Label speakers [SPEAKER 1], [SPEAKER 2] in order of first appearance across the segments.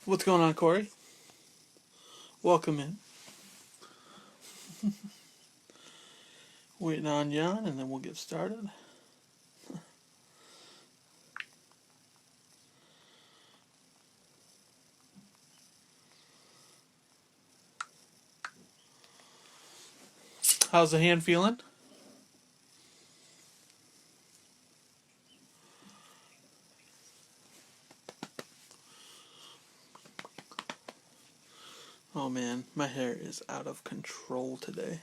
[SPEAKER 1] What's going on, Corey? Welcome in. Waiting on Yann, and then we'll get started. How's the hand feeling? Oh man, my hair is out of control today.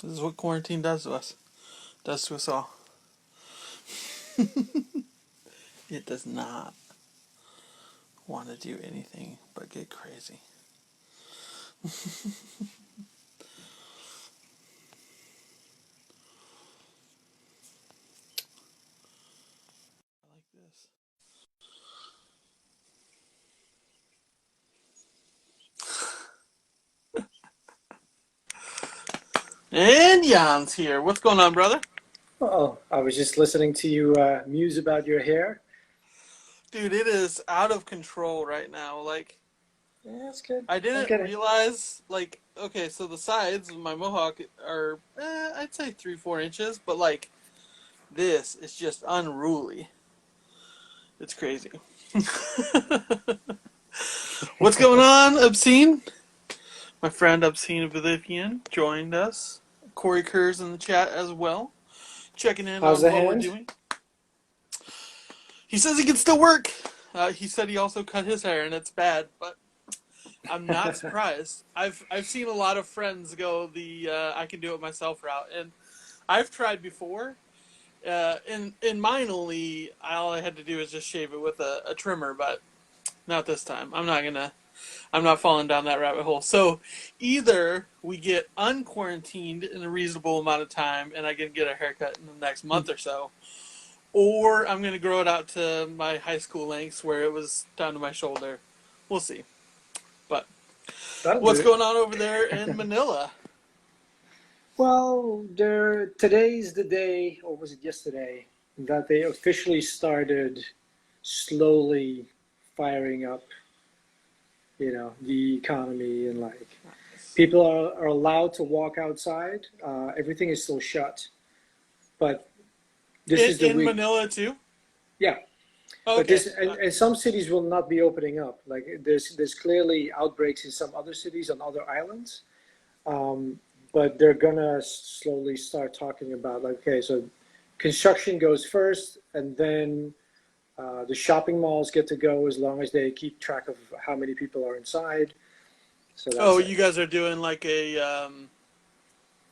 [SPEAKER 1] This is what quarantine does to us. Does to us all. It does not want to do anything but get crazy. I like this. And Jan's here. What's going on, brother?
[SPEAKER 2] Oh, I was just listening to you muse about your hair.
[SPEAKER 1] Dude, it is out of control right now.
[SPEAKER 2] Yeah, that's good.
[SPEAKER 1] I
[SPEAKER 2] I
[SPEAKER 1] didn't
[SPEAKER 2] get it.
[SPEAKER 1] realize, okay, so the sides of my mohawk are, I'd say 3-4 inches, but this is just unruly. It's crazy. What's going on, Obscene? My friend Obscene Vivian joined us. Corey Kerr's in the chat as well, checking in
[SPEAKER 2] How's
[SPEAKER 1] on
[SPEAKER 2] the
[SPEAKER 1] what we're
[SPEAKER 2] hand?
[SPEAKER 1] doing. He says he can still work. He said he also cut his hair, and it's bad, but I'm not surprised. I've seen a lot of friends go the I can do it myself route, and I've tried before. In mine only, all I had to do is just shave it with a trimmer, but not this time. I'm not falling down that rabbit hole. So either we get unquarantined in a reasonable amount of time and I can get a haircut in the next month or so, or I'm gonna grow it out to my high school lengths where it was down to my shoulder. We'll see. But
[SPEAKER 2] That'll
[SPEAKER 1] what's
[SPEAKER 2] do.
[SPEAKER 1] going on over there in Manila?
[SPEAKER 2] Well, today's the day, or was it yesterday, that they officially started slowly firing up, the economy and people are allowed to walk outside. Everything is still shut, but this is the
[SPEAKER 1] In
[SPEAKER 2] week.
[SPEAKER 1] Manila too?
[SPEAKER 2] Yeah, but
[SPEAKER 1] Okay.
[SPEAKER 2] this and some cities will not be opening up. Like there's clearly outbreaks in some other cities on other islands, um, but they're gonna slowly start talking about like, okay, so construction goes first, and then the shopping malls get to go as long as they keep track of how many people are inside. So
[SPEAKER 1] Oh,
[SPEAKER 2] that's
[SPEAKER 1] you guys are doing like a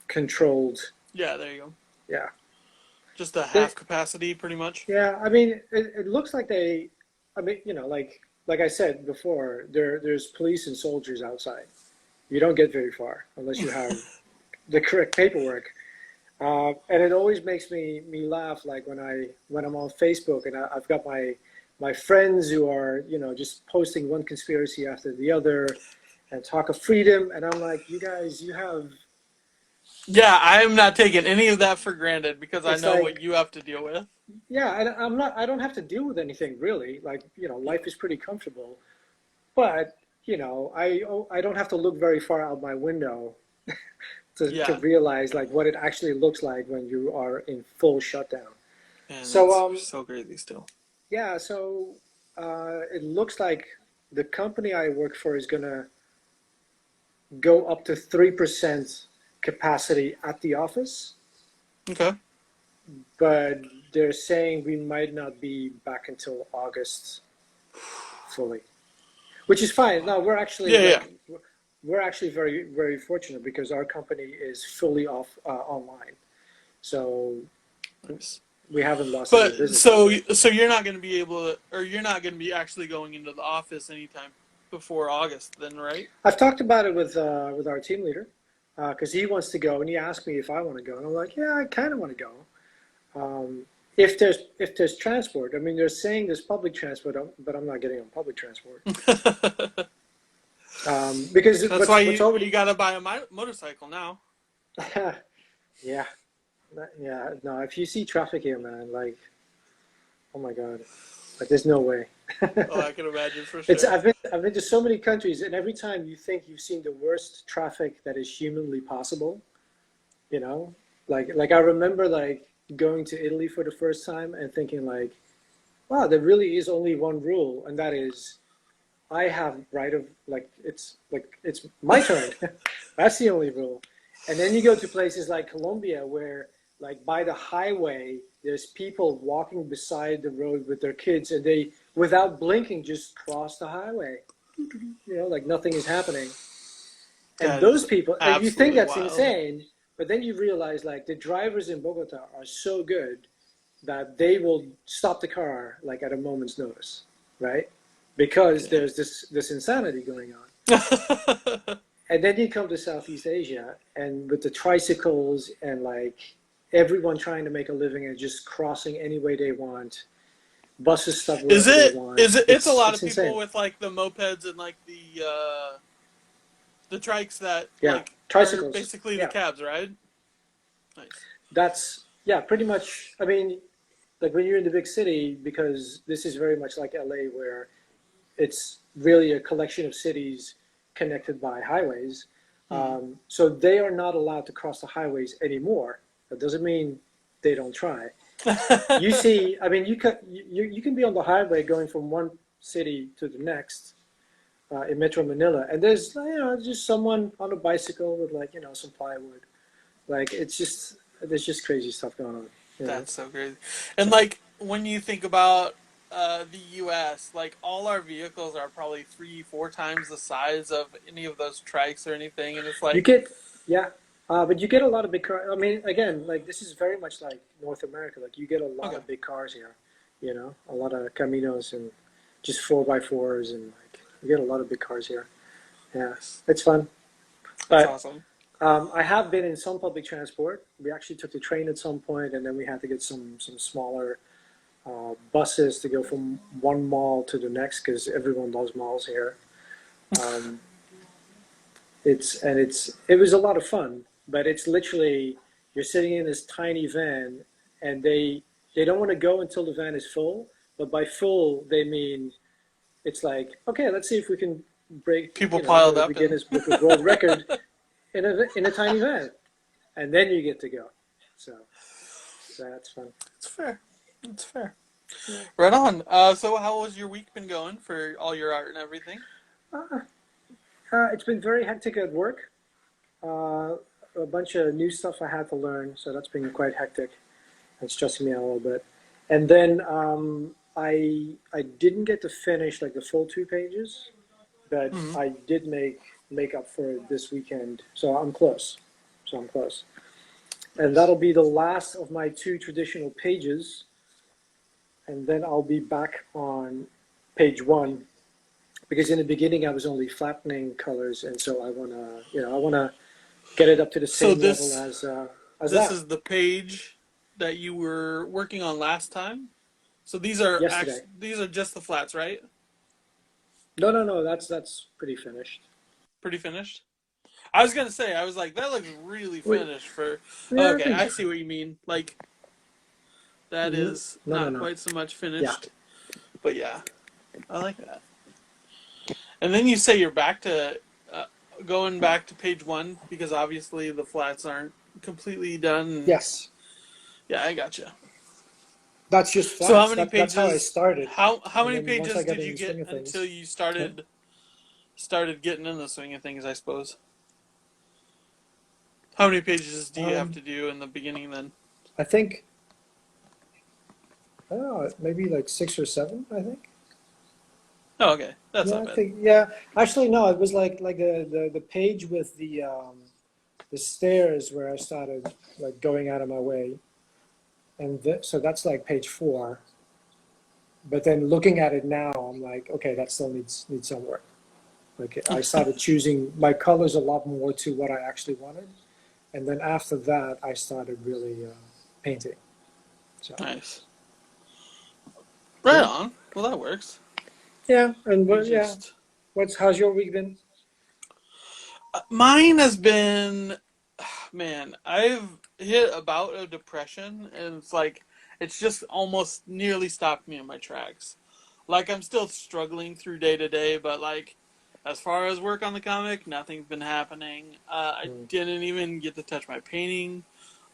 [SPEAKER 2] controlled.
[SPEAKER 1] yeah, there you go.
[SPEAKER 2] Yeah,
[SPEAKER 1] Just a
[SPEAKER 2] they,
[SPEAKER 1] half capacity pretty much.
[SPEAKER 2] yeah. I mean, it looks like they. I mean, like I said before, there's police and soldiers outside. You don't get very far unless you have the correct paperwork. And it always makes me laugh, like when I'm on Facebook and I've got my friends who are just posting one conspiracy after the other and talk of freedom, and I'm like, you guys, you have.
[SPEAKER 1] Yeah, I'm not taking any of that for granted because I
[SPEAKER 2] It's
[SPEAKER 1] know what
[SPEAKER 2] like,
[SPEAKER 1] you have to deal with.
[SPEAKER 2] yeah, I'm not. I don't have to deal with anything really. Like, life is pretty comfortable, but I don't have to look very far out my window to
[SPEAKER 1] Yeah,
[SPEAKER 2] realize like what it actually looks like when you are in full shutdown.
[SPEAKER 1] and
[SPEAKER 2] So
[SPEAKER 1] it's so crazy still.
[SPEAKER 2] yeah, so it looks like the company I work for is gonna go up to 3% capacity at the office,
[SPEAKER 1] Okay.
[SPEAKER 2] but they're saying we might not be back until August fully, which is fine. No, we're actually
[SPEAKER 1] Yeah, yeah.
[SPEAKER 2] we're actually very very fortunate because our company is fully off online, so
[SPEAKER 1] Nice.
[SPEAKER 2] we haven't lost any
[SPEAKER 1] But
[SPEAKER 2] business that
[SPEAKER 1] so
[SPEAKER 2] way.
[SPEAKER 1] so you're not going to be able to, or you're not going to be actually going into the office anytime before August, then, right?
[SPEAKER 2] I've talked about it with our team leader because he wants to go, and he asked me if I want to go, and I'm like, yeah, I kind of want to go. If there's transport, I mean, they're saying there's public transport, but I'm not getting on public transport because
[SPEAKER 1] That's why
[SPEAKER 2] what's
[SPEAKER 1] you
[SPEAKER 2] already.
[SPEAKER 1] got to buy a motorcycle now.
[SPEAKER 2] Yeah, yeah, no. If you see traffic here, man, like, oh my god. Like there's no way.
[SPEAKER 1] Oh, I can imagine for
[SPEAKER 2] It's
[SPEAKER 1] sure.
[SPEAKER 2] I've been to so many countries, and every time you think you've seen the worst traffic that is humanly possible, you know, like I remember like going to Italy for the first time and thinking like, wow, there really is only one rule, and that is I have right of like it's my turn. That's the only rule. And then you go to places like Colombia where like by the highway there's people walking beside the road with their kids and they without blinking just cross the highway. Like nothing is happening. And
[SPEAKER 1] That
[SPEAKER 2] those
[SPEAKER 1] is
[SPEAKER 2] people and you think
[SPEAKER 1] absolutely
[SPEAKER 2] that's
[SPEAKER 1] wild.
[SPEAKER 2] insane, but then you realize like the drivers in Bogota are so good that they will stop the car like at a moment's notice, right? Because
[SPEAKER 1] Yeah.
[SPEAKER 2] there's this insanity going on. And then you come to Southeast Asia, and with the tricycles and like everyone trying to make a living and just crossing any way they want, buses stop
[SPEAKER 1] Is
[SPEAKER 2] wherever they
[SPEAKER 1] it?
[SPEAKER 2] want.
[SPEAKER 1] Is it? It's a
[SPEAKER 2] It's
[SPEAKER 1] lot
[SPEAKER 2] it's
[SPEAKER 1] of people
[SPEAKER 2] insane.
[SPEAKER 1] with like the mopeds and like the trikes that
[SPEAKER 2] Yeah,
[SPEAKER 1] like are
[SPEAKER 2] tricycles.
[SPEAKER 1] basically the
[SPEAKER 2] Yeah,
[SPEAKER 1] cabs, right? Nice.
[SPEAKER 2] that's yeah, pretty much. I mean, like when you're in the big city, because this is very much like LA, where it's really a collection of cities connected by highways.
[SPEAKER 1] Hmm.
[SPEAKER 2] So they are not allowed to cross the highways anymore. That doesn't mean they don't try. You see, I mean, you can be on the highway going from one city to the next in Metro Manila, and there's just someone on a bicycle with like some plywood. Like it's just there's just crazy stuff going on. You know,
[SPEAKER 1] That's so crazy. And
[SPEAKER 2] so
[SPEAKER 1] like when you think about the U.S., like all our vehicles are probably 3, 4 times the size of any of those trikes or anything, and it's
[SPEAKER 2] you
[SPEAKER 1] like,
[SPEAKER 2] get yeah, but you get a lot of big cars. I mean, again, like this is very much like North America. Like you get a lot
[SPEAKER 1] okay,
[SPEAKER 2] of big cars here. A lot of Caminos and just 4x4s and like you get a lot of big cars here. Yeah,
[SPEAKER 1] nice.
[SPEAKER 2] it's fun.
[SPEAKER 1] That's
[SPEAKER 2] But
[SPEAKER 1] awesome.
[SPEAKER 2] I have been in some public transport. We actually took the train at some point, and then we had to get some smaller buses to go from one mall to the next because everyone loves malls here. Um, it was a lot of fun, but it's literally you're sitting in this tiny van, and they don't want to go until the van is full. But by full, they mean it's like okay, let's see if we can break
[SPEAKER 1] People piled
[SPEAKER 2] the
[SPEAKER 1] up and
[SPEAKER 2] Guinness Book of World Record in a tiny van, and then you get to go. So that's fun.
[SPEAKER 1] it's fair. It's fair.
[SPEAKER 2] Yeah.
[SPEAKER 1] Right on. So how has your week been going for all your art and everything?
[SPEAKER 2] Uh, it's been very hectic at work. Uh, a bunch of new stuff I had to learn, so that's been quite hectic. It's stressing me out a little bit. And then I didn't get to finish like the full 2 pages, but
[SPEAKER 1] Hmm.
[SPEAKER 2] I did make up for it this weekend. So I'm close. So I'm close. And
[SPEAKER 1] Nice.
[SPEAKER 2] that'll be the last of my two traditional pages. And then I'll be back on page one because in the beginning I was only flattening colors, and so I wanna get it up to the
[SPEAKER 1] So
[SPEAKER 2] same level
[SPEAKER 1] this
[SPEAKER 2] as
[SPEAKER 1] this
[SPEAKER 2] that
[SPEAKER 1] is the page that you were working on last time. So
[SPEAKER 2] yesterday.
[SPEAKER 1] these are just the flats, right?
[SPEAKER 2] No, no, no. That's pretty finished.
[SPEAKER 1] Pretty finished. I was gonna say, I was like, that looks really
[SPEAKER 2] Wait,
[SPEAKER 1] finished for.
[SPEAKER 2] yeah, I
[SPEAKER 1] Okay,
[SPEAKER 2] think.
[SPEAKER 1] I see what you mean. Like that
[SPEAKER 2] Mhm.
[SPEAKER 1] is
[SPEAKER 2] No, no,
[SPEAKER 1] not
[SPEAKER 2] no.
[SPEAKER 1] quite so much
[SPEAKER 2] Yeah.
[SPEAKER 1] finished, but yeah, I like that. And then you say you're back to uh, going back to page one because obviously the flats aren't completely done.
[SPEAKER 2] Yes.
[SPEAKER 1] Yeah, I gotcha.
[SPEAKER 2] That's just
[SPEAKER 1] So how
[SPEAKER 2] flats.
[SPEAKER 1] many
[SPEAKER 2] That's how I
[SPEAKER 1] pages?
[SPEAKER 2] started,
[SPEAKER 1] How
[SPEAKER 2] and
[SPEAKER 1] many
[SPEAKER 2] then once I
[SPEAKER 1] pages
[SPEAKER 2] got
[SPEAKER 1] did
[SPEAKER 2] in
[SPEAKER 1] you
[SPEAKER 2] the
[SPEAKER 1] get
[SPEAKER 2] swing of
[SPEAKER 1] until
[SPEAKER 2] things,
[SPEAKER 1] you
[SPEAKER 2] yeah.
[SPEAKER 1] started getting in the swing of things? I suppose. How many pages do you have
[SPEAKER 2] Um,
[SPEAKER 1] to do in the beginning then?
[SPEAKER 2] I think I don't know, maybe like 6 or 7. I think.
[SPEAKER 1] Oh, okay, that's
[SPEAKER 2] Yeah,
[SPEAKER 1] not
[SPEAKER 2] I
[SPEAKER 1] bad.
[SPEAKER 2] think. Yeah, actually, no. It was like the page with the stairs where I started like going out of my way, and so that's like page 4. But then looking at it now, I'm like, okay, that still needs some work. Like I started choosing my colors a lot more to what I actually wanted, and then after that, I started really painting. So
[SPEAKER 1] Nice. Right
[SPEAKER 2] yeah,
[SPEAKER 1] on. Well, that works.
[SPEAKER 2] yeah, and
[SPEAKER 1] You
[SPEAKER 2] yeah.
[SPEAKER 1] just
[SPEAKER 2] How's your week been?
[SPEAKER 1] mine has been, man. I've hit a bout of depression, and it's like it's just almost nearly stopped me in my tracks. like I'm still struggling through day to day, but like as far as work on the comic, nothing's been happening. I
[SPEAKER 2] Mm.
[SPEAKER 1] didn't even get to touch my painting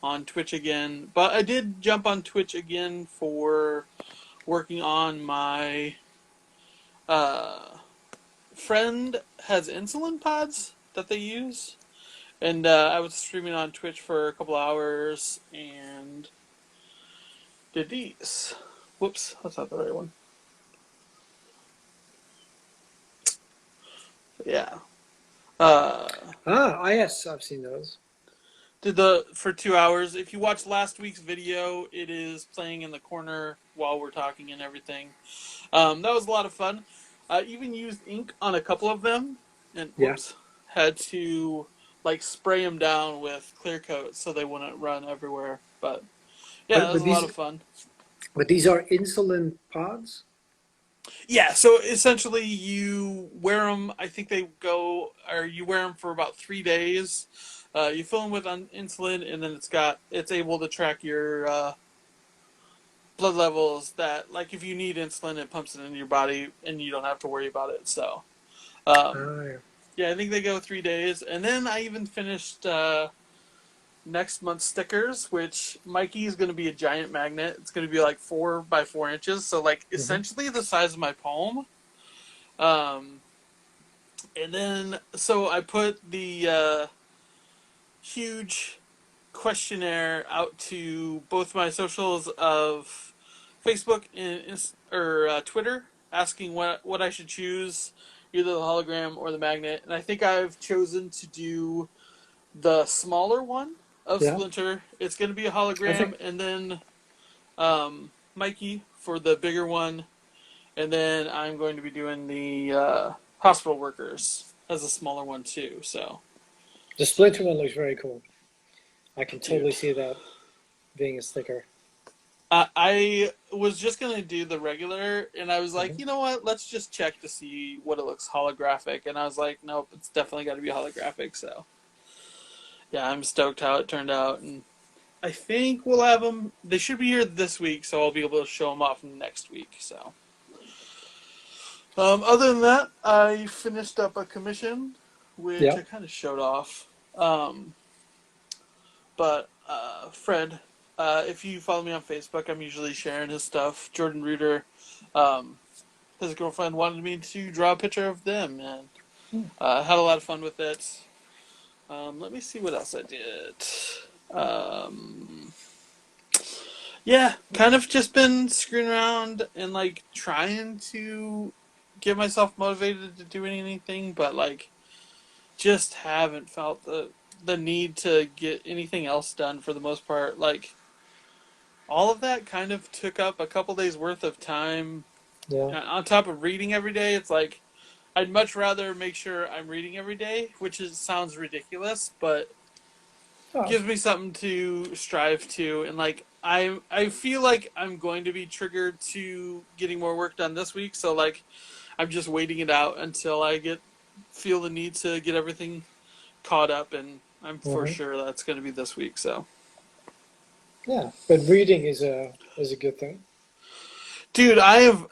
[SPEAKER 1] on Twitch again, but I did jump on Twitch again for working on my uh, friend has insulin pods that they use, and I was streaming on Twitch for a couple hours and did these. Whoops, that's not the right one. Yeah. Uh,
[SPEAKER 2] Yes, I've seen those.
[SPEAKER 1] did the for 2 hours. If you watch last week's video, it is playing in the corner while we're talking and everything. That was a lot of fun. I even used ink on a couple of them, and
[SPEAKER 2] Yeah,
[SPEAKER 1] whoops, had to like spray them down with clear coat so they wouldn't run everywhere. But yeah, that
[SPEAKER 2] but
[SPEAKER 1] was
[SPEAKER 2] but
[SPEAKER 1] a lot
[SPEAKER 2] these
[SPEAKER 1] of fun.
[SPEAKER 2] but these are insulin pods.
[SPEAKER 1] Yeah, so essentially you wear them. I think they go, or you wear them for about 3 days. You fill them with insulin, and then it's able to track your blood levels. That like if you need insulin, it pumps it into your body, and you don't have to worry about it. So um,
[SPEAKER 2] Yeah.
[SPEAKER 1] yeah, I think they go 3 days, and then I even finished next month's stickers, which Mikey is going to be a giant magnet. It's going to be like 4 by 4 inches, so like
[SPEAKER 2] Hmm.
[SPEAKER 1] essentially the size of my palm. Um, and then so I put the huge questionnaire out to both my socials of Facebook and or Twitter, asking what I should choose, either the hologram or the magnet. And I think I've chosen to do the smaller one of
[SPEAKER 2] Yeah,
[SPEAKER 1] Splinter. It's going to be a
[SPEAKER 2] I
[SPEAKER 1] hologram,
[SPEAKER 2] think.
[SPEAKER 1] and then Mikey for the bigger one, and then I'm going to be doing the hospital workers as a smaller one too. So,
[SPEAKER 2] The Splinter one looks very cool. I can totally
[SPEAKER 1] dude,
[SPEAKER 2] see that being a sticker.
[SPEAKER 1] I was just gonna do the regular, and I was like,
[SPEAKER 2] Hmm.
[SPEAKER 1] you know what? Let's just check to see what it looks holographic. And I was like, nope, it's definitely got to be holographic. So, yeah, I'm stoked how it turned out, and I think we'll have them. They should be here this week, so I'll be able to show them off next week. So, other than that, I finished up a commission, which
[SPEAKER 2] Yeah,
[SPEAKER 1] I kind of showed off. Um, but Fred, if you follow me on Facebook, I'm usually sharing his stuff. Jordan Reuter, um, his girlfriend wanted me to draw a picture of them, and had a lot of fun with it. Let me see what else I did. Um, yeah, kind of just been screwing around and like trying to get myself motivated to do anything, but like just haven't felt the need to get anything else done for the most part. Like all of that kind of took up a couple days worth of time.
[SPEAKER 2] yeah.
[SPEAKER 1] On top of reading every day, it's like I'd much rather make sure I'm reading every day, which sounds ridiculous, but
[SPEAKER 2] Oh,
[SPEAKER 1] gives me something to strive to. And like I feel like I'm going to be triggered to getting more work done this week, so like I'm just waiting it out until I feel the need to get everything caught up, and I'm for
[SPEAKER 2] hmm.
[SPEAKER 1] sure that's going to be this week. So,
[SPEAKER 2] Yeah. But reading is a good thing.
[SPEAKER 1] dude, I have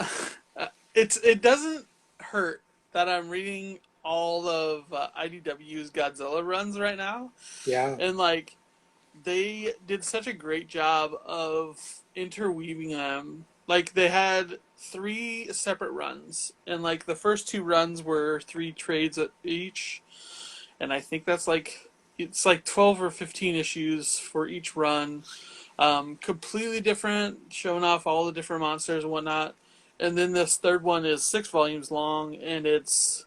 [SPEAKER 1] it doesn't hurt that I'm reading all of IDW's Godzilla runs right now,
[SPEAKER 2] Yeah.
[SPEAKER 1] and like they did such a great job of interweaving them. Like they had three separate runs, and like the first two runs were three trades each, and I think that's like it's like 12 or 15 issues for each run. Completely different, showing off all the different monsters and whatnot. And then this third one is 6 volumes long, and it's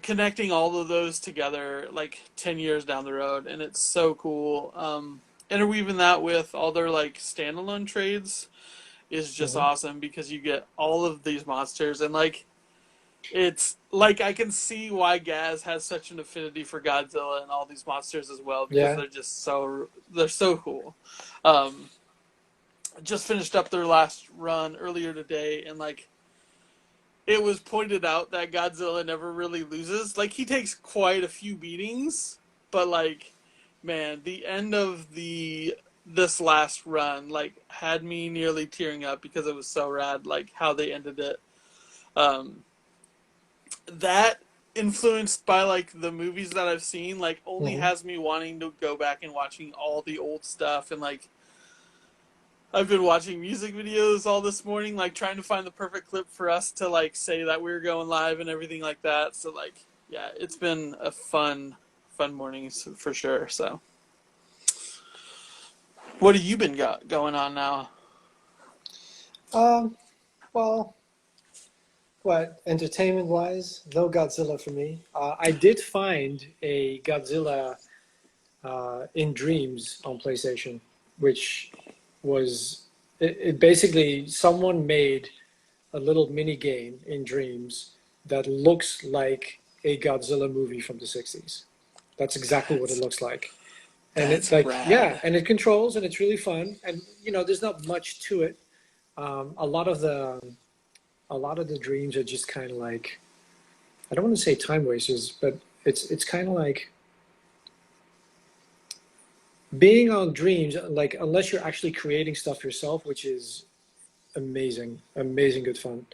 [SPEAKER 1] connecting all of those together like 10 years down the road, and it's so cool. Interweaving that with all their like standalone trades is just
[SPEAKER 2] Hmm.
[SPEAKER 1] awesome because you get all of these monsters, and like it's like I can see why Gaz has such an affinity for Godzilla and all these monsters as well because
[SPEAKER 2] Yeah.
[SPEAKER 1] they're so cool. Um, just finished up their last run earlier today, and like it was pointed out that Godzilla never really loses. Like he takes quite a few beatings, but like man, the end of this last run like had me nearly tearing up because it was so rad, like how they ended it. Um, that influenced by like the movies that I've seen, like only
[SPEAKER 2] Hmm.
[SPEAKER 1] has me wanting to go back and watching all the old stuff. And like I've been watching music videos all this morning, like trying to find the perfect clip for us to like say that we were going live and everything like that. So like, yeah, it's been a fun morning for sure. So, what have you been going on now?
[SPEAKER 2] Um, well, what entertainment wise, no Godzilla for me. I did find a Godzilla in Dreams on PlayStation, which was it basically someone made a little mini game in Dreams that looks like a Godzilla movie from the 60s. That's exactly what it
[SPEAKER 1] That's
[SPEAKER 2] looks like. And it
[SPEAKER 1] that's
[SPEAKER 2] like yeah,
[SPEAKER 1] rad.
[SPEAKER 2] and it controls and it's really fun. And there's not much to it. Um, a lot of the a lot of the dreams are just kind of like I don't want to say time wasters, but it's kind of like being on dreams. Like unless you're actually creating stuff yourself, which is amazing, amazing good fun.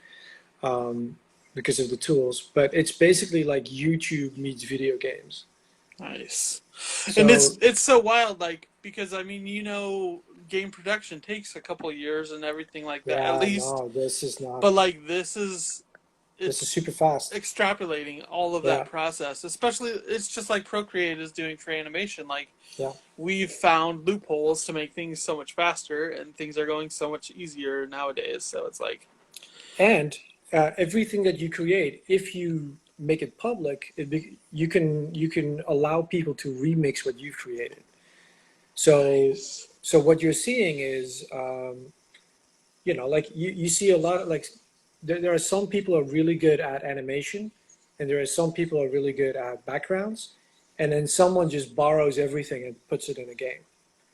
[SPEAKER 2] Because of the tools, but it's basically like YouTube meets video games.
[SPEAKER 1] Nice. And
[SPEAKER 2] So
[SPEAKER 1] it's so wild, like because I mean, game production takes a couple years and everything like that, at
[SPEAKER 2] yeah,
[SPEAKER 1] least.
[SPEAKER 2] no, this is not.
[SPEAKER 1] But like
[SPEAKER 2] This is
[SPEAKER 1] it's
[SPEAKER 2] super fast.
[SPEAKER 1] extrapolating all of that
[SPEAKER 2] Yeah,
[SPEAKER 1] process. Especially, it's just like Procreate is doing for animation. Like
[SPEAKER 2] yeah,
[SPEAKER 1] we've found loopholes to make things so much faster, and things are going so much easier nowadays. So it's like,
[SPEAKER 2] and everything that you create, if you make it public, you can allow people to remix what you've created. So
[SPEAKER 1] nice.
[SPEAKER 2] so what you're seeing is like you see a lot of like there are some people are really good at animation and there are some people are really good at backgrounds and then someone just borrows everything and puts it in a game,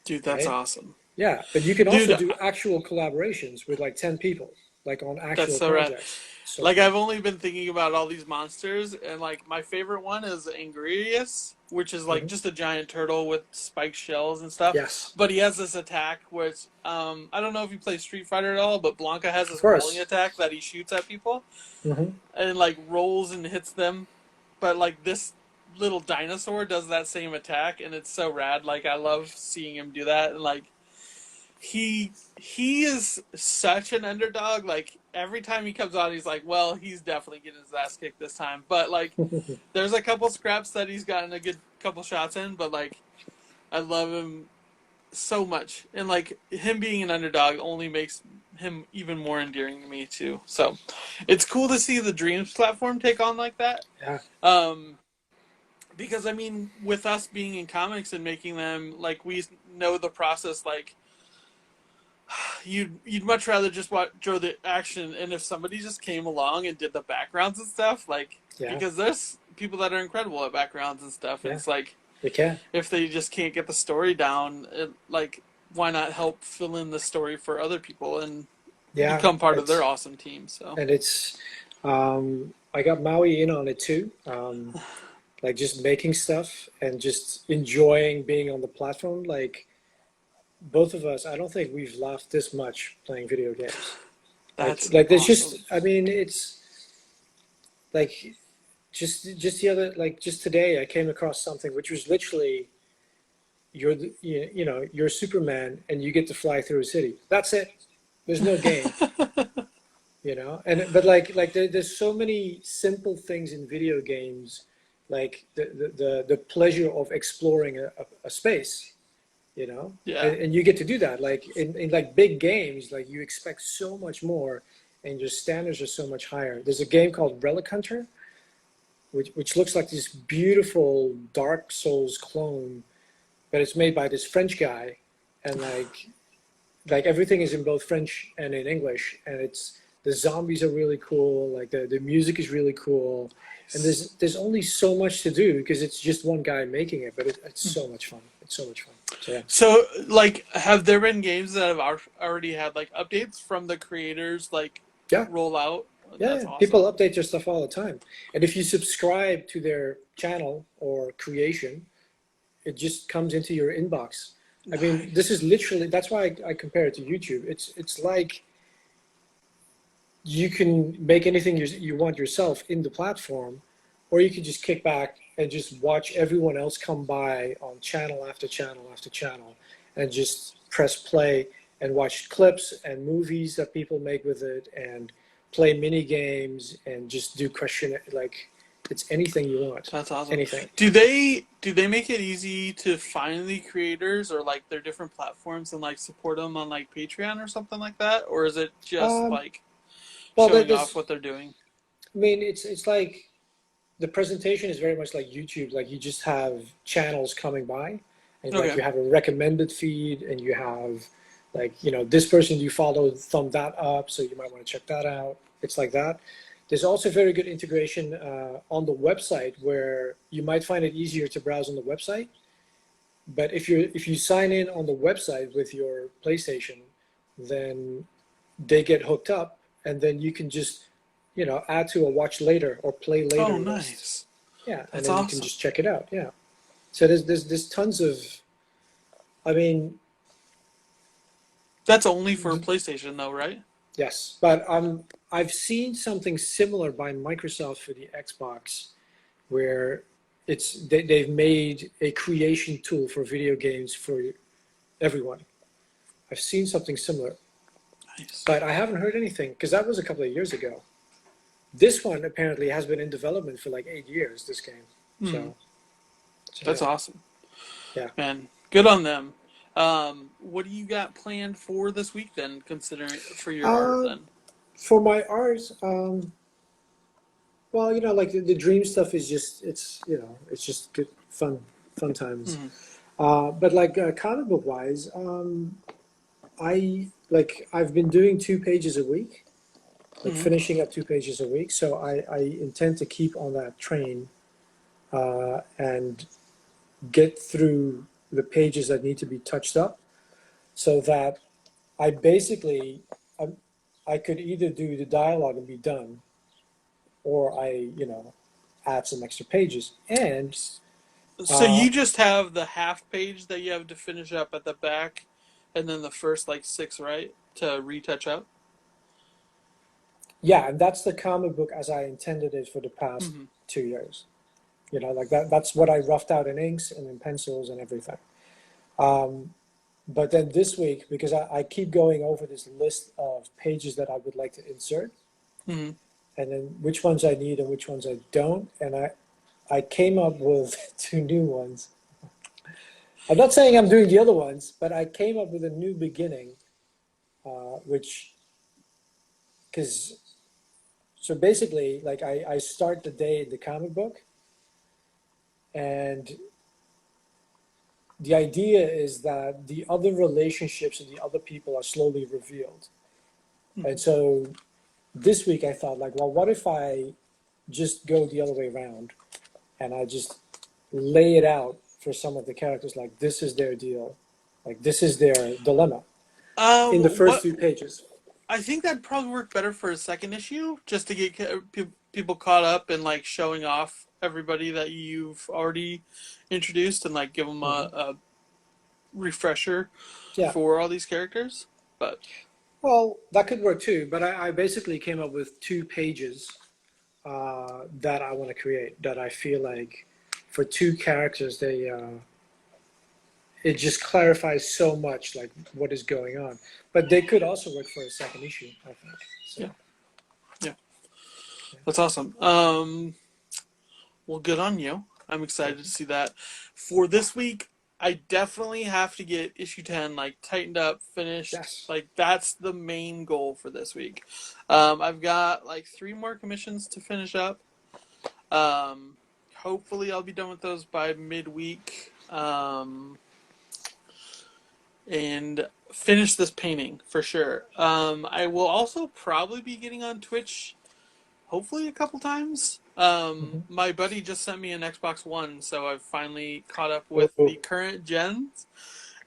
[SPEAKER 1] Dude, that's
[SPEAKER 2] right?
[SPEAKER 1] awesome.
[SPEAKER 2] Yeah, but you can also
[SPEAKER 1] Dude,
[SPEAKER 2] do actual collaborations with like 10 people like on
[SPEAKER 1] that's
[SPEAKER 2] actual
[SPEAKER 1] so rad.
[SPEAKER 2] projects. So
[SPEAKER 1] Like
[SPEAKER 2] fun.
[SPEAKER 1] I've only been thinking about all these monsters, and like my favorite one is Angrius, which is like
[SPEAKER 2] Hmm.
[SPEAKER 1] just a giant turtle with spiked shells and stuff.
[SPEAKER 2] Yes,
[SPEAKER 1] But he has this attack where it's I don't know if you play Street Fighter at all, but Blanca has
[SPEAKER 2] of
[SPEAKER 1] this rolling
[SPEAKER 2] course.
[SPEAKER 1] attack that he shoots at people
[SPEAKER 2] Hmm.
[SPEAKER 1] and like rolls and hits them. But like this little dinosaur does that same attack, and it's so rad. Like I love seeing him do that, and like he is such an underdog. Like every time he comes on, he's like, well, he's definitely getting his ass kicked this time. But like, there's a couple scraps that he's gotten a good couple shots in. But like, I love him so much, and like him being an underdog only makes him even more endearing to me too. So it's cool to see the Dreams platform take on like that.
[SPEAKER 2] Yeah.
[SPEAKER 1] Um, because I mean, with us being in comics and making them, like we know the process, like you'd much rather just watch the action, and if somebody just came along and did the backgrounds and stuff, like
[SPEAKER 2] Yeah.
[SPEAKER 1] because there's people that are incredible at backgrounds and stuff, and
[SPEAKER 2] Yeah.
[SPEAKER 1] it's like
[SPEAKER 2] They can.
[SPEAKER 1] if they just can't get the story down, like why not help fill in the story for other people and
[SPEAKER 2] Yeah.
[SPEAKER 1] become part of their
[SPEAKER 2] It's
[SPEAKER 1] awesome team? So
[SPEAKER 2] and it's I got Maui in on it too. Like just making stuff and just enjoying being on the platform. Like both of us, I don't think we've laughed this much playing video games.
[SPEAKER 1] that's
[SPEAKER 2] Like there's just,
[SPEAKER 1] awesome.
[SPEAKER 2] I mean, it's like just the other like just today I came across something which was literally you're Superman and you get to fly through a city. That's it. There's no game. And but there's so many simple things in video games like the pleasure of exploring a space,
[SPEAKER 1] Yeah.
[SPEAKER 2] and you get to do that like in like big games like you expect so much more and your standards are so much higher. There's a game called Relic Hunter which looks like this beautiful Dark Souls clone, but it's made by this French guy, and like everything is in both French and in English, and it's the zombies are really cool, like the music is really cool, and there's only so much to do because it's just one guy making it, but it's so much fun. It's so much fun. So yeah,
[SPEAKER 1] So, like, have there been games that have already had like updates from the creators, like
[SPEAKER 2] yeah,
[SPEAKER 1] roll out?
[SPEAKER 2] yeah.
[SPEAKER 1] That's
[SPEAKER 2] People
[SPEAKER 1] awesome.
[SPEAKER 2] update their stuff all the time, and if you subscribe to their channel or creation, it just comes into your inbox. I mean, this is literally, that's why I compare it to YouTube. It's like you can make anything you want yourself in the platform, or you can just kick back and just watch everyone else come by on channel after channel after channel and just press play and watch clips and movies that people make with it and play mini games and just do question like it's anything you want.
[SPEAKER 1] That's awesome.
[SPEAKER 2] Anything.
[SPEAKER 1] Do they make it easy to find the creators or like their different platforms and like support them on like Patreon or something like that, or is it just
[SPEAKER 2] Um,
[SPEAKER 1] like
[SPEAKER 2] well,
[SPEAKER 1] showing off
[SPEAKER 2] there's,
[SPEAKER 1] what they're doing?
[SPEAKER 2] I mean, it's like the presentation is very much like YouTube. Like you just have channels coming by, and like
[SPEAKER 1] Okay.
[SPEAKER 2] you have a recommended feed, and you have like this person you follow thumb that up, so you might want to check that out. It's like that. There's also very good integration on the website where you might find it easier to browse on the website. But if you sign in on the website with your PlayStation, then they get hooked up, and then you can just add to a watch later or play
[SPEAKER 1] Oh,
[SPEAKER 2] later list.
[SPEAKER 1] nice.
[SPEAKER 2] Yeah, and
[SPEAKER 1] That's
[SPEAKER 2] then you can
[SPEAKER 1] awesome.
[SPEAKER 2] just check it out. Yeah. So there's tons of. I mean,
[SPEAKER 1] That's only for PlayStation though, right?
[SPEAKER 2] yes, but I've seen something similar by Microsoft for the Xbox, where they've made a creation tool for video games for everyone. I've seen something similar,
[SPEAKER 1] Nice.
[SPEAKER 2] but I haven't heard anything because that was a couple of years ago. This one apparently has been in development for like 8 years. This game,
[SPEAKER 1] Hmm.
[SPEAKER 2] so
[SPEAKER 1] That's
[SPEAKER 2] yeah,
[SPEAKER 1] awesome,
[SPEAKER 2] yeah.
[SPEAKER 1] man. Good on them. What do you got planned for this week then, considering for your art
[SPEAKER 2] Uh,
[SPEAKER 1] then?
[SPEAKER 2] for my art, well, like the dream stuff is just it's just good fun times.
[SPEAKER 1] Hmm.
[SPEAKER 2] But like comic book wise, I've been doing 2 pages a week, like
[SPEAKER 1] Hmm.
[SPEAKER 2] finishing up 2 pages a week. So I intend to keep on that train and get through the pages that need to be touched up, so that I basically I, I could either do the dialogue and be done, or I add some extra pages. And
[SPEAKER 1] So
[SPEAKER 2] uh,
[SPEAKER 1] you just have the half page that you have to finish up at the back, and then the first like six, right, to retouch out.
[SPEAKER 2] yeah, and that's the comic book as I intended it for the past
[SPEAKER 1] Hmm.
[SPEAKER 2] 2 years. Like that's what I roughed out in inks and in pencils and everything. Um, but then this week, because I keep going over this list of pages that I would like to insert,
[SPEAKER 1] Hmm.
[SPEAKER 2] and then which ones I need and which ones I don't, and I came up with two new ones. I'm not saying I'm doing the other ones, but I came up with a new beginning, which because so basically, like I start the day in the comic book, and the idea is that the other relationships and the other people are slowly revealed. And
[SPEAKER 1] Hmm.
[SPEAKER 2] so this week I thought, like, well, what if I just go the other way around and I just lay it out for some of the characters, like this is their deal, like this is their dilemma in the first
[SPEAKER 1] What
[SPEAKER 2] 2 pages.
[SPEAKER 1] I think that'd probably work better for a second issue, just to get people caught up and like showing off everybody that you've already introduced and like give them
[SPEAKER 2] Mm-hmm.
[SPEAKER 1] a refresher
[SPEAKER 2] Yeah.
[SPEAKER 1] for all these characters. But
[SPEAKER 2] Well, that could work too, but I basically came up with 2 pages that I want to create. That I feel like for two characters, it just clarifies so much, like what is going on. But they could also work for a second issue, I think. So
[SPEAKER 1] yeah, yeah,
[SPEAKER 2] yeah,
[SPEAKER 1] that's awesome. Well, good on you. I'm excited
[SPEAKER 2] thank
[SPEAKER 1] to
[SPEAKER 2] you.
[SPEAKER 1] see that. For this week, I definitely have to get issue 10 like tightened up, finished.
[SPEAKER 2] Yes.
[SPEAKER 1] Like that's the main goal for this week. I've got like three more commissions to finish up. Um, Hopefully, I'll be done with those by midweek. And finish this painting for sure. I will also probably be getting on Twitch, hopefully a couple times.
[SPEAKER 2] Mm-hmm.
[SPEAKER 1] My buddy just sent me an Xbox One, so I've finally caught up with the
[SPEAKER 2] Oh,
[SPEAKER 1] current gens.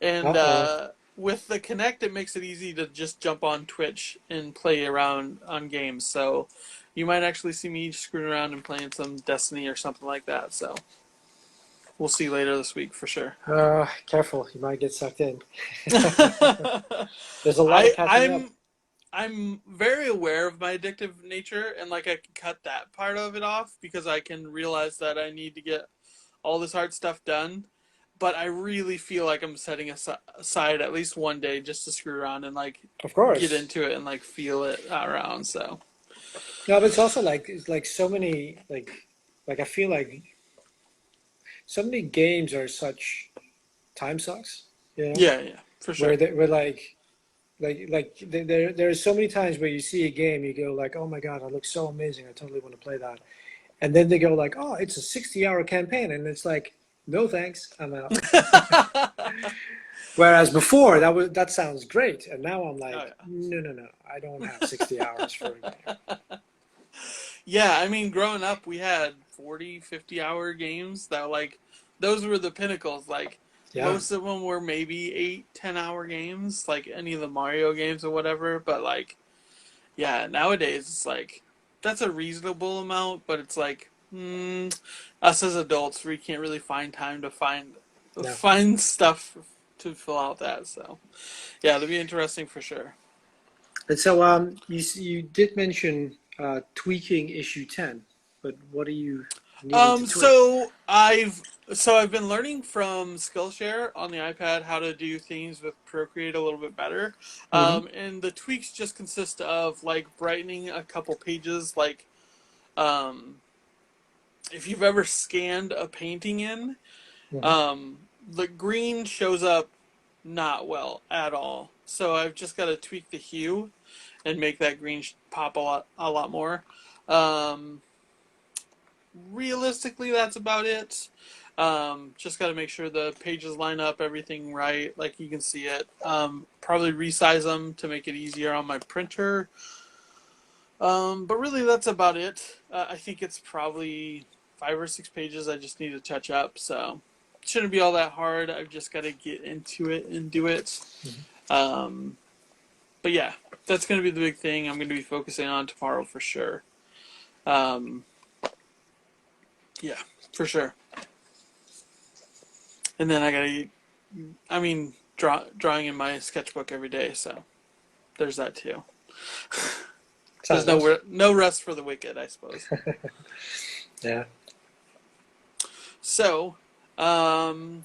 [SPEAKER 1] And
[SPEAKER 2] uh-oh.
[SPEAKER 1] with the Connect, it makes it easy to just jump on Twitch and play around on games. So you might actually see me screwing around and playing some Destiny or something like that. So we'll see later this week for sure.
[SPEAKER 2] Careful, you might get sucked in. There's a lot of
[SPEAKER 1] I
[SPEAKER 2] catching up.
[SPEAKER 1] I'm very aware of my addictive nature, and like I can cut that part of it off because I can realize that I need to get all this hard stuff done. But I really feel like I'm setting aside at least one day just to screw around and like
[SPEAKER 2] Of
[SPEAKER 1] get
[SPEAKER 2] course.
[SPEAKER 1] into it and like feel it around. So
[SPEAKER 2] No, but it's also like so many like I feel like so many games are such time sucks, you know,
[SPEAKER 1] yeah, yeah, for sure.
[SPEAKER 2] where there's so many times where you see a game, you go like, oh my God, it looks so amazing, I totally want to play that, and then they go like, oh, it's a 60-hour campaign, and it's like, no thanks, I'm out. Whereas before that sounds great, and now I'm
[SPEAKER 1] Oh
[SPEAKER 2] like, no, no, no, I don't have 60 hours for a game.
[SPEAKER 1] yeah. Yeah, I mean, growing up, we had 40, 50 hour games that, like, those were the pinnacles. Like,
[SPEAKER 2] Yeah,
[SPEAKER 1] most of them were maybe 8, 10 hour games, like any of the Mario games or whatever. But, like, yeah, nowadays it's like, that's a reasonable amount, but it's like, us as adults, we can't really find time to
[SPEAKER 2] no.
[SPEAKER 1] find stuff to fill out that. So, yeah, it'll be interesting for sure.
[SPEAKER 2] And so you did mention tweaking issue 10, but what are you needing to
[SPEAKER 1] Um,
[SPEAKER 2] tweak?
[SPEAKER 1] so I've I've been learning from Skillshare on the iPad how to do things with Procreate a little bit better.
[SPEAKER 2] Hmm.
[SPEAKER 1] And the tweaks just consist of like brightening a couple pages. Like, um, if you've ever scanned a painting in,
[SPEAKER 2] Hmm.
[SPEAKER 1] um, the green shows up not well at all. So I've just got to tweak the hue and make that green pop a lot more. Um, Realistically, that's about it. Just got to make sure the pages line up, everything right, like you can see it. Probably resize them to make it easier on my printer. But really, that's about it. I think it's probably 5 or 6 pages I just need to touch up, so it shouldn't be all that hard. I've just got to get into it and do it.
[SPEAKER 2] Hmm.
[SPEAKER 1] Um, but yeah, that's going to be the big thing I'm going to be focusing on tomorrow for sure. Um, yeah, for sure. And then I gotta, I mean, drawing in my sketchbook every day, so there's that too. There's
[SPEAKER 2] Sounds nice.
[SPEAKER 1] no rest for the wicked, I suppose.
[SPEAKER 2] Yeah.
[SPEAKER 1] So, um,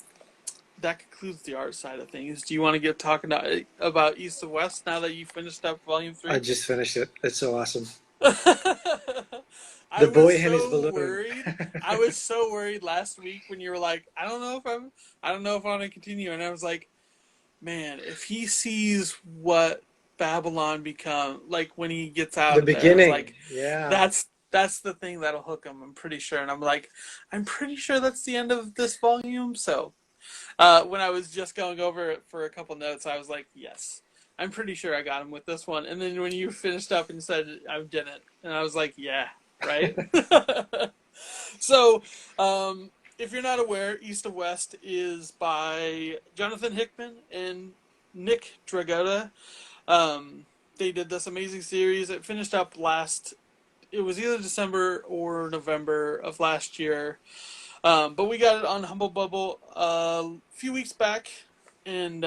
[SPEAKER 1] that concludes the art side of things. Do you want to get talking about East of West now that you finished up Volume
[SPEAKER 2] I
[SPEAKER 1] 3?
[SPEAKER 2] just finished it. It's so awesome.
[SPEAKER 1] I
[SPEAKER 2] The
[SPEAKER 1] was
[SPEAKER 2] boy and his
[SPEAKER 1] so
[SPEAKER 2] balloon.
[SPEAKER 1] worried. I was so worried last week when you were like, I don't know if I want to continue, and I was like, man, if he sees what Babylon become like when he gets out
[SPEAKER 2] The
[SPEAKER 1] of there, I was
[SPEAKER 2] beginning.
[SPEAKER 1] like,
[SPEAKER 2] Yeah.
[SPEAKER 1] that's the thing that'll hook him. I'm pretty sure, and I'm like, I'm pretty sure that's the end of this volume. So, when I was just going over it for a couple notes, I was like, yes, I'm pretty sure I got him with this one. And then when you finished up and said I didn't, and I was like, yeah, right. So, if you're not aware, East of West is by Jonathan Hickman and Nick Dragotta. Um, they did this amazing series. It finished up last. It was either December or November of last year. But we got it on Humble Bubble a few weeks back, and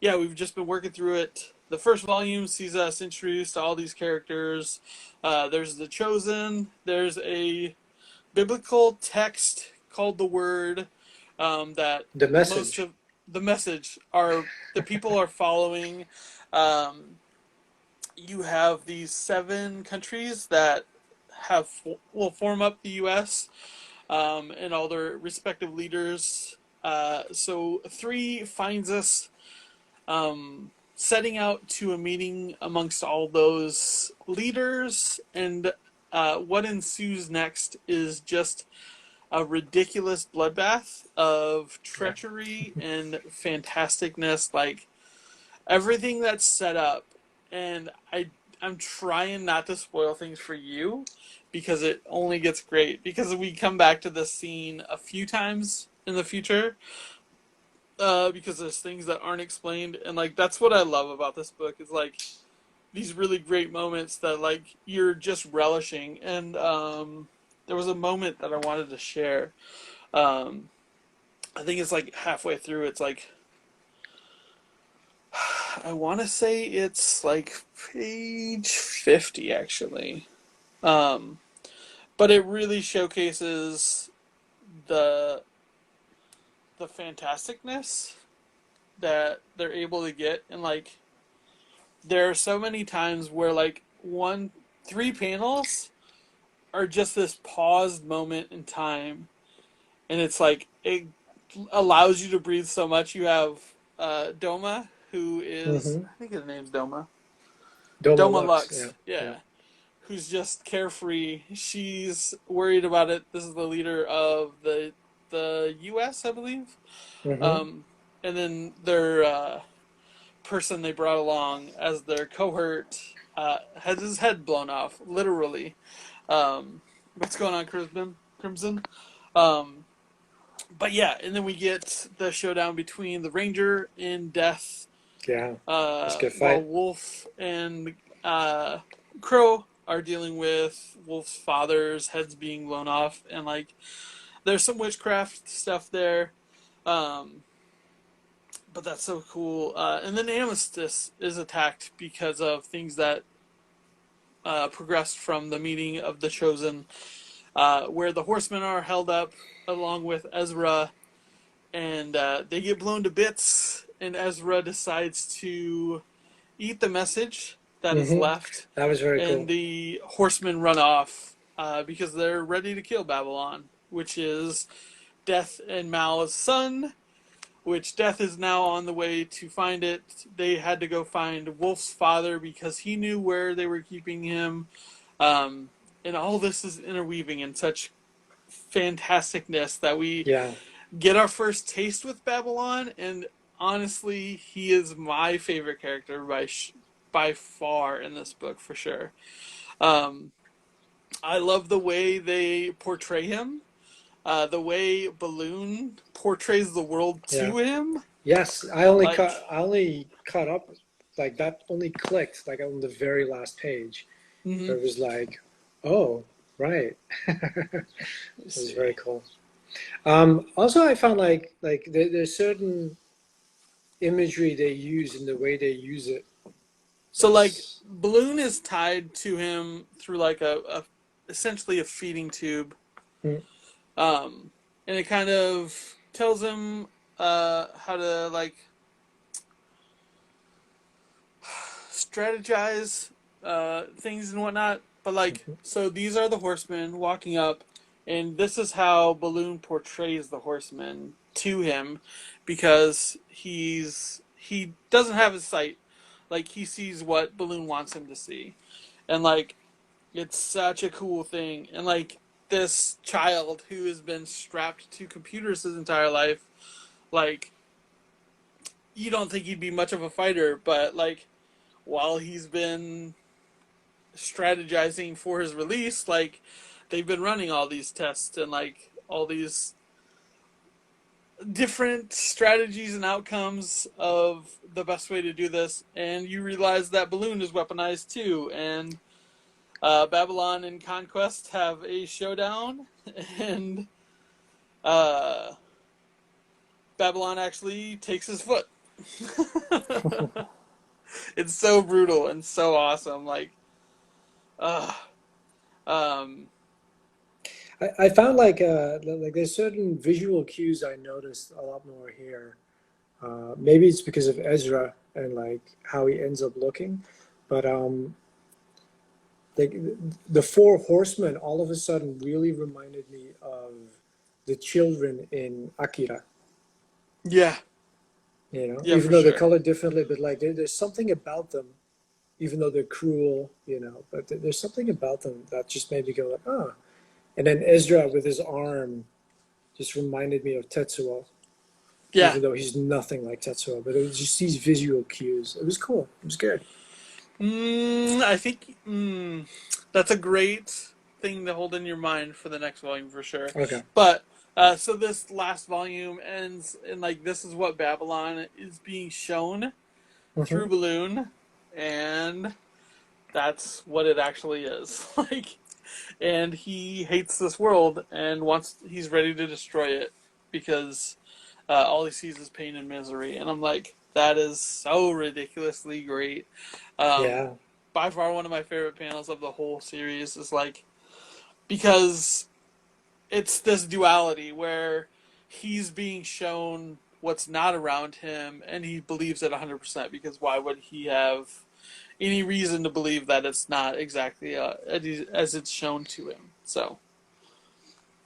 [SPEAKER 1] yeah, we've just been working through it. The first volume sees us introduced to all these characters. There's the Chosen. There's a biblical text called the Word that
[SPEAKER 2] The
[SPEAKER 1] most
[SPEAKER 2] message.
[SPEAKER 1] of the message are the people are following. Um, you have these 7 countries that have will form up the U.S. And all their respective leaders. So 3 finds us setting out to a meeting amongst all those leaders, and what ensues next is just a ridiculous bloodbath of
[SPEAKER 2] Yeah.
[SPEAKER 1] treachery and fantasticness, like everything that's set up. And I'm trying not to spoil things for you because it only gets great because we come back to this scene a few times in the future, because there's things that aren't explained, and like that's what I love about this book is like these really great moments that like you're just relishing. And there was a moment that I wanted to share. I think it's like halfway through. It's like I want to say it's like page 50 actually. Um, but it really showcases the the fantasticness that they're able to get, and like there are so many times where like one three panels are just this paused moment in time, and it's like it allows you to breathe so much. You have Doma, who is,
[SPEAKER 2] Mm-hmm.
[SPEAKER 1] I think his name's Doma.
[SPEAKER 2] Doma
[SPEAKER 1] Doma
[SPEAKER 2] Lux. Yeah.
[SPEAKER 1] Lux,
[SPEAKER 2] Yeah.
[SPEAKER 1] yeah, who's just carefree. She's worried about it. This is the leader of the U.S., I believe.
[SPEAKER 2] Mm-hmm.
[SPEAKER 1] Um, and then their person they brought along as their cohort has his head blown off, literally. What's going on, Crimson? Crimson. Um, but yeah, and then we get the showdown between the Ranger and Death,
[SPEAKER 2] Yeah. Let's get
[SPEAKER 1] while
[SPEAKER 2] fight.
[SPEAKER 1] Wolf and Crow are dealing with Wolf's father's heads being blown off, and like there's some witchcraft stuff there. Um, but that's so cool. And then Amethyst is attacked because of things that progressed from the meeting of the Chosen, where the Horsemen are held up along with Ezra, and they get blown to bits. And Ezra decides to eat the message that is
[SPEAKER 2] Mm-hmm.
[SPEAKER 1] left,
[SPEAKER 2] That was very
[SPEAKER 1] and
[SPEAKER 2] cool.
[SPEAKER 1] the Horsemen run off because they're ready to kill Babylon, which is Death and Mal's son, which Death is now on the way to find it. They had to go find Wolf's father because he knew where they were keeping him. Um, and all this is interweaving in such fantasticness that we
[SPEAKER 2] Yeah.
[SPEAKER 1] get our first taste with Babylon. And honestly, he is my favorite character by far in this book for sure. Um, I love the way they portray him. The way Balloon portrays the world
[SPEAKER 2] Yeah.
[SPEAKER 1] to him,
[SPEAKER 2] Yes.
[SPEAKER 1] like
[SPEAKER 2] I only caught up. Like that only clicked like on the very last page.
[SPEAKER 1] mm-hmm.
[SPEAKER 2] Where it was like, oh, right. It
[SPEAKER 1] Let's
[SPEAKER 2] was
[SPEAKER 1] see.
[SPEAKER 2] very cool. Also, I found there's certain imagery they use and the way they use it.
[SPEAKER 1] So like
[SPEAKER 2] It's
[SPEAKER 1] Balloon is tied to him through like a essentially a feeding tube,
[SPEAKER 2] mm,
[SPEAKER 1] um, and it kind of tells him how to like strategize things and whatnot. But like,
[SPEAKER 2] mhm.
[SPEAKER 1] so these are the horsemen walking up, and this is how Balloon portrays the horsemen to him, because he doesn't have his sight. Like he sees what Balloon wants him to see, and like it's such a cool thing. And like this child who has been strapped to computers his entire life, like you don't think he'd be much of a fighter, but like while he's been strategizing for his release, like they've been running all these tests and like all these different strategies and outcomes of the best way to do this, and you realize that Balloon is weaponized too, and Babylon and Conquest have a showdown, and uh, Babylon actually takes his foot. It's so brutal and so awesome. Like, uh, um,
[SPEAKER 2] I found like there's certain visual cues I noticed a lot more here. Maybe it's because of Ezra and like how he ends up looking, but like the four horsemen all of a sudden really reminded me of the children in Akira.
[SPEAKER 1] yeah,
[SPEAKER 2] You know,
[SPEAKER 1] yeah,
[SPEAKER 2] even
[SPEAKER 1] for
[SPEAKER 2] though they're
[SPEAKER 1] sure.
[SPEAKER 2] colored differently, but like there's something about them, even though they're cruel, you know, but there's something about them that just made me go like, oh. And then Ezra with his arm just reminded me of Tetsuo,
[SPEAKER 1] Yeah,
[SPEAKER 2] even though he's nothing like Tetsuo. But it was just these visual cues. It was cool. It was good.
[SPEAKER 1] I think that's a great thing to hold in your mind for the next volume for sure.
[SPEAKER 2] Okay.
[SPEAKER 1] But so this last volume ends, and like this is what Babylon is being shown
[SPEAKER 2] Mm-hmm.
[SPEAKER 1] through Balloon, and that's what it actually is. Like, and he hates this world and he's ready to destroy it because all he sees is pain and misery, and I'm like, that is so ridiculously great. Um,
[SPEAKER 2] Yeah.
[SPEAKER 1] by far, one of my favorite panels of the whole series is like because it's this duality where he's being shown what's not around him, and he believes it 100% because why would he have any reason to believe that it's not exactly as it's shown to him? So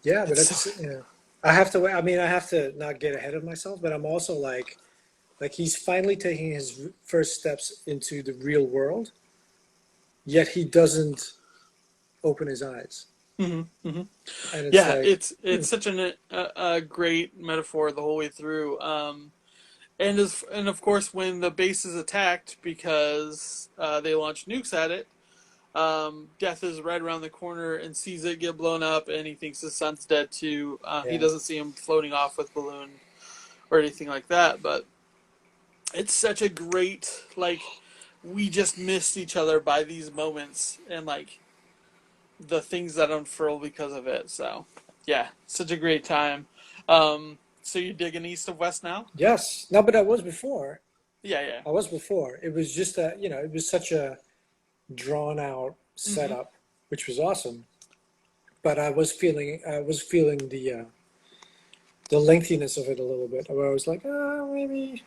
[SPEAKER 2] Yeah, but
[SPEAKER 1] it's so.
[SPEAKER 2] that's yeah. I have to. I mean, I have to not get ahead of myself, but I'm also like he's finally taking his first steps into the real world, yet he doesn't open his eyes,
[SPEAKER 1] Hmm, hmm.
[SPEAKER 2] and it's
[SPEAKER 1] Yeah,
[SPEAKER 2] like,
[SPEAKER 1] it's such a great metaphor the whole way through. And of course when the base is attacked because they launch nukes at it, Death is right around the corner and sees it get blown up, and he thinks his son's dead too. He
[SPEAKER 2] yeah,
[SPEAKER 1] doesn't see him floating off with balloon or anything like that, but it's such a great like we just missed each other by these moments and like the things that unfurl because of it. So yeah, such a great time. So you're digging East of West now?
[SPEAKER 2] yes, no, but I was before.
[SPEAKER 1] Yeah, yeah.
[SPEAKER 2] I was before. It was just a, it was such a drawn out
[SPEAKER 1] Mm-hmm.
[SPEAKER 2] setup, which was awesome. But I was feeling the lengthiness of it a little bit, where I was like, maybe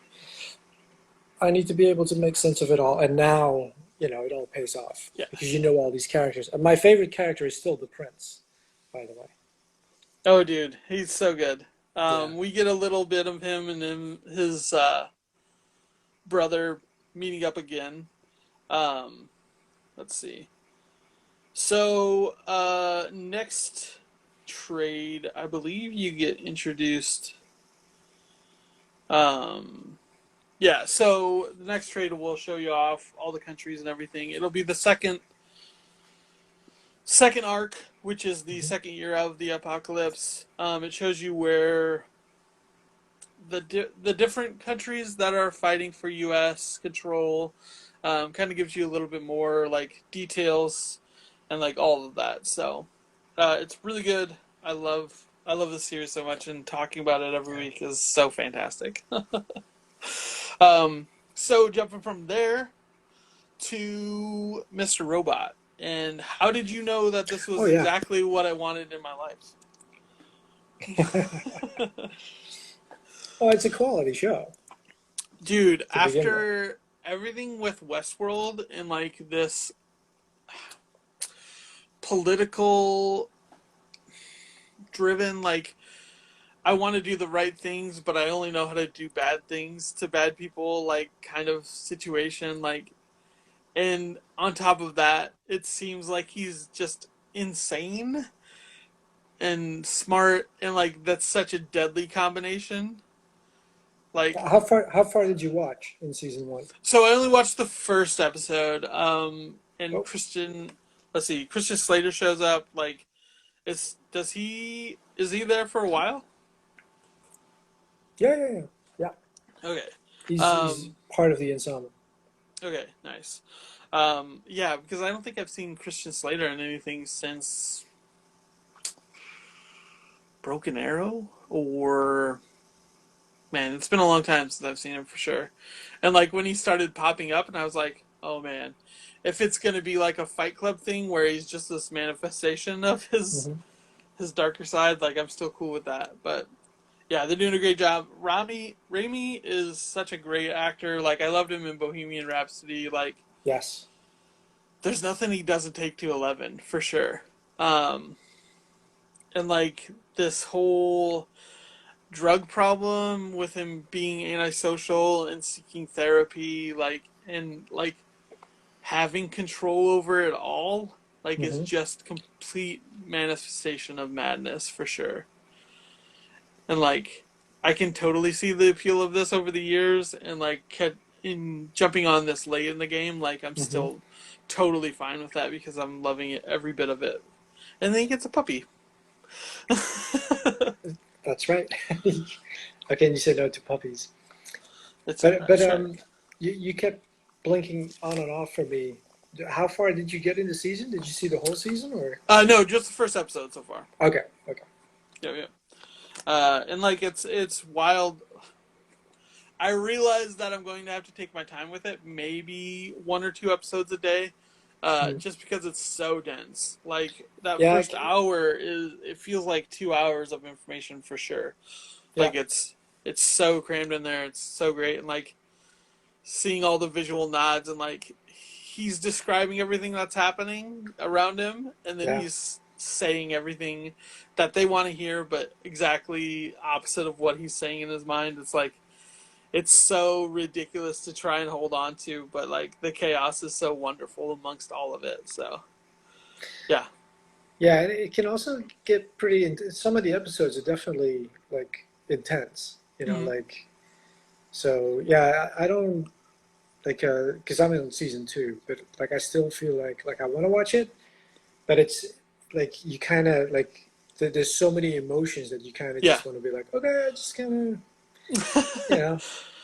[SPEAKER 2] I need to be able to make sense of it all. And now, it all pays off
[SPEAKER 1] Yeah.
[SPEAKER 2] because you know all these characters. And my favorite character is still the prince, by the way.
[SPEAKER 1] Oh, dude, he's so good.
[SPEAKER 2] Yeah.
[SPEAKER 1] We get a little bit of him and his brother meeting up again. Um, let's see. So next trade, I believe you get introduced. Um, yeah. So the next trade will show you off all the countries and everything. It'll be the second arc, which is the
[SPEAKER 2] Hmm.
[SPEAKER 1] second year of the apocalypse. It shows you where the different countries that are fighting for U.S. control. Kind of gives you a little bit more like details and like all of that. So it's really good. I love this series so much, and talking about it every
[SPEAKER 2] Yeah.
[SPEAKER 1] week is so fantastic. So jumping from there to Mr. Robot, and how did you know that this
[SPEAKER 2] Oh
[SPEAKER 1] was
[SPEAKER 2] yeah.
[SPEAKER 1] exactly what I wanted in my life?
[SPEAKER 2] Oh, it's a quality show
[SPEAKER 1] Dude,
[SPEAKER 2] to begin with.
[SPEAKER 1] after everything with Westworld and like this political driven, like I want to do the right things, but I only know how to do bad things to bad people, like kind of situation, like, and on top of that, it seems like he's just insane and smart, and like that's such a deadly combination. Like,
[SPEAKER 2] How far did you watch in season one?
[SPEAKER 1] so I only watched the first episode, and
[SPEAKER 2] Oh,
[SPEAKER 1] Christian Slater shows up. Like, is he there for a while?
[SPEAKER 2] yeah, yeah, yeah, yeah.
[SPEAKER 1] Okay,
[SPEAKER 2] He's
[SPEAKER 1] um,
[SPEAKER 2] part of the ensemble.
[SPEAKER 1] okay, nice. Yeah, because I don't think I've seen Christian Slater in anything since Broken Arrow, or man, it's been a long time since I've seen him for sure. And like when he started popping up, and I was like, oh man, if it's gonna be like a Fight Club thing where he's just this manifestation of
[SPEAKER 2] Hmm.
[SPEAKER 1] his darker side, like I'm still cool with that. But yeah, they're doing a great job. Raimi is such a great actor. Like I loved him in Bohemian Rhapsody. Like
[SPEAKER 2] Yes.
[SPEAKER 1] there's nothing he doesn't take to 11 for sure. Um, and like this whole drug problem with him being antisocial and seeking therapy, like and like having control over it all, like is
[SPEAKER 2] Hmm.
[SPEAKER 1] just complete manifestation of madness for sure. And like I can totally see the appeal of this over the years, and like in jumping on this late in the game, like I'm
[SPEAKER 2] Hmm.
[SPEAKER 1] still totally fine with that because I'm loving it every bit of it. And then he gets a puppy.
[SPEAKER 2] That's right. How can you say no to puppies?
[SPEAKER 1] It's
[SPEAKER 2] But
[SPEAKER 1] sure.
[SPEAKER 2] you kept blinking on and off for me. How far did you get in the season? Did you see the whole season or?
[SPEAKER 1] No, just the first episode so far.
[SPEAKER 2] Okay, okay.
[SPEAKER 1] Yeah, yeah. And like it's wild. I realize that I'm going to have to take my time with it, maybe 1 or 2 episodes a day,
[SPEAKER 2] Mm.
[SPEAKER 1] just because it's so dense. Like that
[SPEAKER 2] Yeah,
[SPEAKER 1] first hour it feels like 2 hours of information for sure.
[SPEAKER 2] yeah,
[SPEAKER 1] Like it's so crammed in there. It's so great, and like seeing all the visual nods and like he's describing everything that's happening around him, and then
[SPEAKER 2] yeah.
[SPEAKER 1] he's saying everything that they want to hear, but exactly opposite of what he's saying in his mind. It's like it's so ridiculous to try and hold on to, but like the chaos is so wonderful amongst all of it. So yeah.
[SPEAKER 2] Yeah, and it can also get pretty. Some of the episodes are definitely like intense.
[SPEAKER 1] Mm-hmm.
[SPEAKER 2] Like so. Yeah, I don't like because I'm in season two, but like I still feel like I want to watch it, but it's like you kind of like there's so many emotions that you kind of
[SPEAKER 1] Yeah.
[SPEAKER 2] just want to be like, okay, I just kind of you know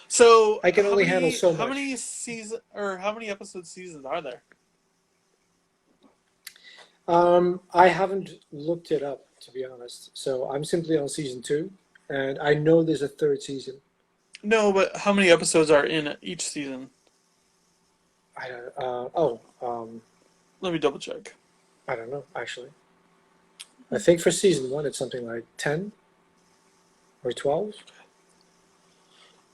[SPEAKER 1] So
[SPEAKER 2] I can only handle so
[SPEAKER 1] how
[SPEAKER 2] much.
[SPEAKER 1] many season or how many episode seasons are there?
[SPEAKER 2] I haven't looked it up to be honest, so I'm simply on season two, and I know there's a third season.
[SPEAKER 1] No, but how many episodes are in each season?
[SPEAKER 2] I don't. Oh,
[SPEAKER 1] Let me double check.
[SPEAKER 2] I don't know actually. I think for season one it's something like 10 or 12.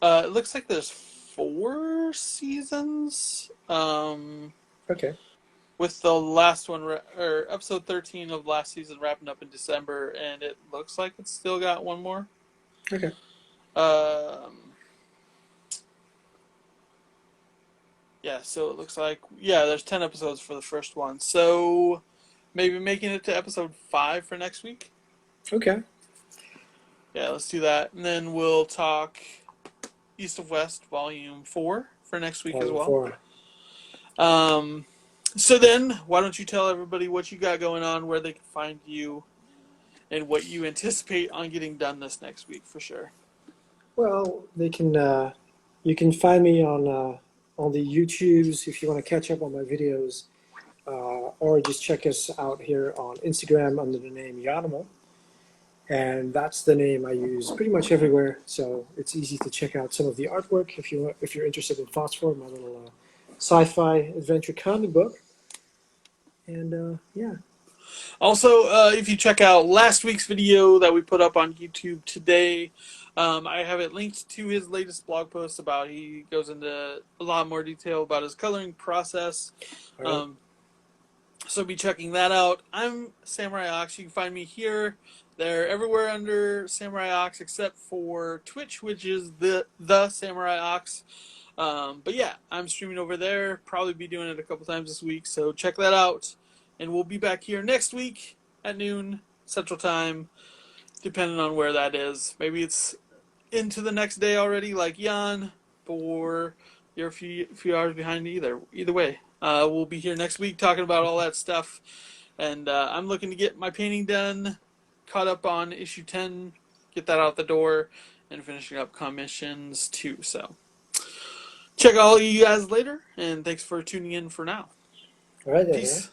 [SPEAKER 1] It looks like there's 4 seasons.
[SPEAKER 2] Okay.
[SPEAKER 1] With the last one or episode 13 of last season wrapping up in December, and it looks like it's still got one more.
[SPEAKER 2] Okay.
[SPEAKER 1] Um, yeah, so it looks like there's 10 episodes for the first one. So maybe making it to episode 5 for next week.
[SPEAKER 2] Okay.
[SPEAKER 1] Yeah, let's do that, and then we'll talk East of West Volume 4 for next week as
[SPEAKER 2] Volume
[SPEAKER 1] well.
[SPEAKER 2] four.
[SPEAKER 1] Um, so then, why don't you tell everybody what you got going on, where they can find you, and what you anticipate on getting done this next week for sure.
[SPEAKER 2] Well, they can. You can find me on the YouTubes if you want to catch up on my videos, or just check us out here on Instagram under the name Yanimal, and that's the name I use pretty much everywhere. So it's easy to check out some of the artwork if you're interested in Phosphor, my little sci-fi adventure comic book. And yeah,
[SPEAKER 1] Also, if you check out last week's video that we put up on YouTube today, I have it linked to his latest blog post about he goes into a lot more detail about his coloring process.
[SPEAKER 2] all right.
[SPEAKER 1] Um, so be checking that out. I'm Samurai Ox. You can find me here, there, everywhere under Samurai Ox except for Twitch, which is the Samurai Ox. But yeah, I'm streaming over there. Probably be doing it a couple times this week, so check that out. And we'll be back here next week at noon Central Time, depending on where that is. Maybe it's into the next day already, like Yann, or you're a few hours behind either. Either way, we'll be here next week talking about all that stuff. And I'm looking to get my painting done, caught up on issue 10, get that out the door, and finishing up commissions too. So check all you guys later, and thanks for tuning in for now.
[SPEAKER 2] All right then. Yeah.
[SPEAKER 1] Peace.